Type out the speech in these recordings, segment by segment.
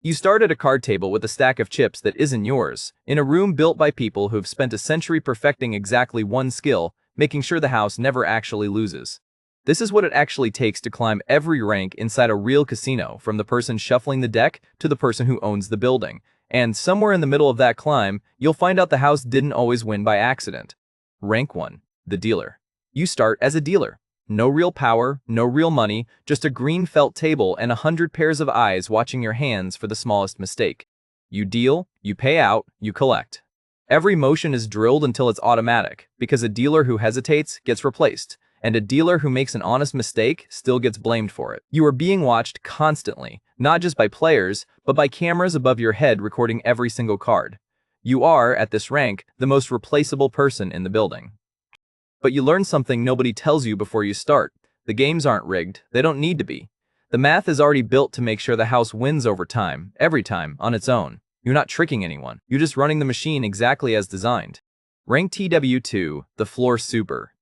You start at a card table with a stack of chips that isn't yours, in a room built by people who've spent a century perfecting exactly one skill, making sure the house never actually loses. This is what it actually takes to climb every rank inside a real casino, from the person shuffling the deck to the person who owns the building. And somewhere in the middle of that climb, you'll find out the house didn't always win by accident. Rank 1. The dealer. You start as a dealer. No real power, no real money, just a green felt table and 100 pairs of eyes watching your hands for the smallest mistake. You deal, you pay out, you collect. Every motion is drilled until it's automatic, because a dealer who hesitates gets replaced, and a dealer who makes an honest mistake still gets blamed for it. You are being watched constantly, not just by players, but by cameras above your head recording every single card. You are, at this rank, the most replaceable person in the building. But you learn something nobody tells you before you start. The games aren't rigged, they don't need to be. The math is already built to make sure the house wins over time, every time, on its own. You're not tricking anyone, you're just running the machine exactly as designed. Rank TW2, the floor super.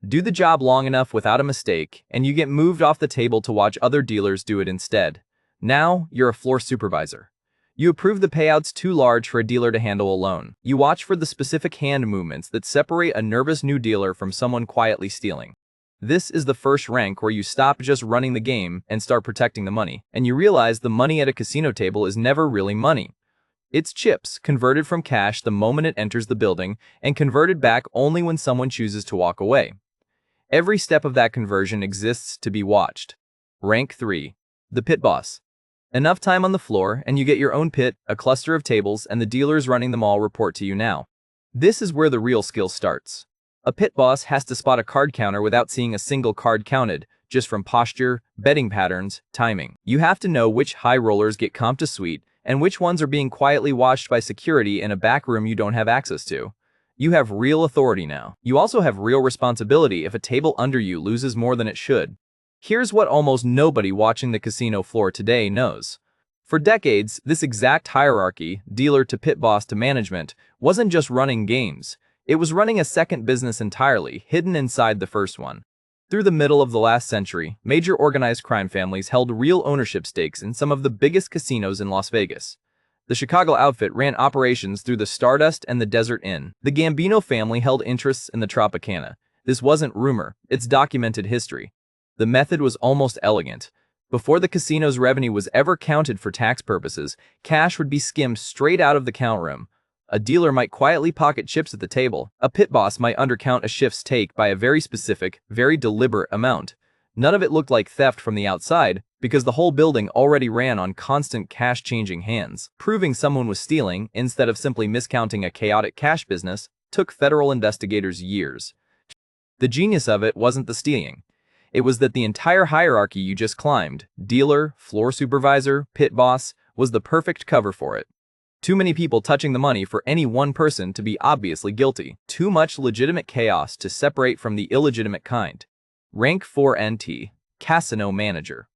Do the job long enough without a mistake, and you get moved off the table to watch other dealers do it instead. Now, you're a floor supervisor. You approve the payouts too large for a dealer to handle alone. You watch for the specific hand movements that separate a nervous new dealer from someone quietly stealing. This is the first rank where you stop just running the game and start protecting the money, and you realize the money at a casino table is never really money. It's chips, converted from cash the moment it enters the building, and converted back only when someone chooses to walk away. Every step of that conversion exists to be watched. Rank 3. The pit boss. Enough time on the floor, and you get your own pit, a cluster of tables, and the dealers running them all report to you now. This is where the real skill starts. A pit boss has to spot a card counter without seeing a single card counted, just from posture, betting patterns, timing. You have to know which high rollers get comped to sweet, and which ones are being quietly watched by security in a back room you don't have access to. You have real authority now. You also have real responsibility if a table under you loses more than it should. Here's what almost nobody watching the casino floor today knows. For decades, this exact hierarchy, dealer to pit boss to management, wasn't just running games. It was running a second business entirely, hidden inside the first one. Through the middle of the last century, major organized crime families held real ownership stakes in some of the biggest casinos in Las Vegas. The Chicago outfit ran operations through the Stardust and the Desert Inn. The Gambino family held interests in the Tropicana. This wasn't rumor, it's documented history. The method was almost elegant. Before the casino's revenue was ever counted for tax purposes, cash would be skimmed straight out of the count room. A dealer might quietly pocket chips at the table. A pit boss might undercount a shift's take by a very specific, very deliberate amount. None of it looked like theft from the outside, because the whole building already ran on constant cash-changing hands. Proving someone was stealing, instead of simply miscounting a chaotic cash business, took federal investigators years. The genius of it wasn't the stealing. It was that the entire hierarchy you just climbed, dealer, floor supervisor, pit boss, was the perfect cover for it. Too many people touching the money for any one person to be obviously guilty. Too much legitimate chaos to separate from the illegitimate kind. Rank 4 NT. Casino Manager.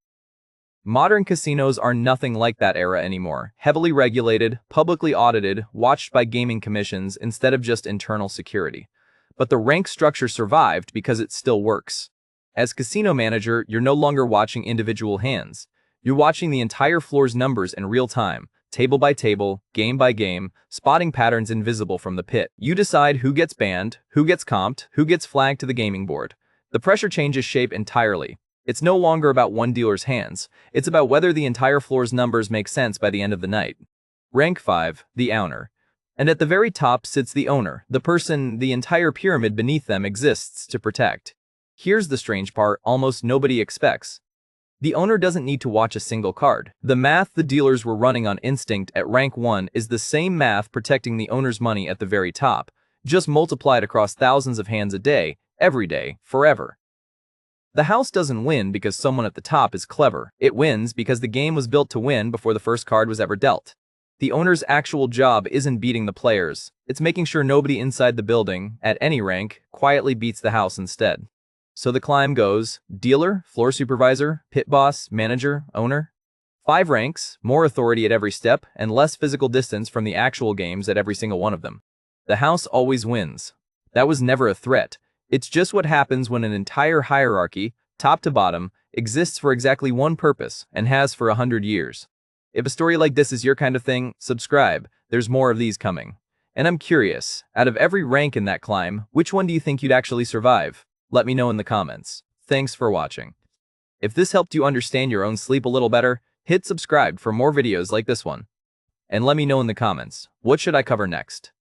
Modern casinos are nothing like that era anymore. Heavily regulated, publicly audited, watched by gaming commissions instead of just internal security. But the rank structure survived because it still works. As casino manager, you're no longer watching individual hands. You're watching the entire floor's numbers in real time, table by table, game by game, spotting patterns invisible from the pit. You decide who gets banned, who gets comped, who gets flagged to the gaming board. The pressure changes shape entirely. It's no longer about one dealer's hands. It's about whether the entire floor's numbers make sense by the end of the night. Rank 5, the owner. And at the very top sits the owner, the person the entire pyramid beneath them exists to protect. Here's the strange part almost nobody expects. The owner doesn't need to watch a single card. The math the dealers were running on instinct at rank 1 is the same math protecting the owner's money at the very top, just multiplied across thousands of hands a day, every day, forever. The house doesn't win because someone at the top is clever. It wins because the game was built to win before the first card was ever dealt. The owner's actual job isn't beating the players. It's making sure nobody inside the building, at any rank, quietly beats the house instead. So the climb goes: dealer, floor supervisor, pit boss, manager, owner. 5 ranks, more authority at every step, and less physical distance from the actual games at every single one of them. The house always wins. That was never a threat. It's just what happens when an entire hierarchy, top to bottom, exists for exactly one purpose, and has for 100 years. If a story like this is your kind of thing, subscribe. There's more of these coming. And I'm curious, out of every rank in that climb, which one do you think you'd actually survive? Let me know in the comments. Thanks for watching. If this helped you understand your own sleep a little better, hit subscribe for more videos like this one. And let me know in the comments, what should I cover next?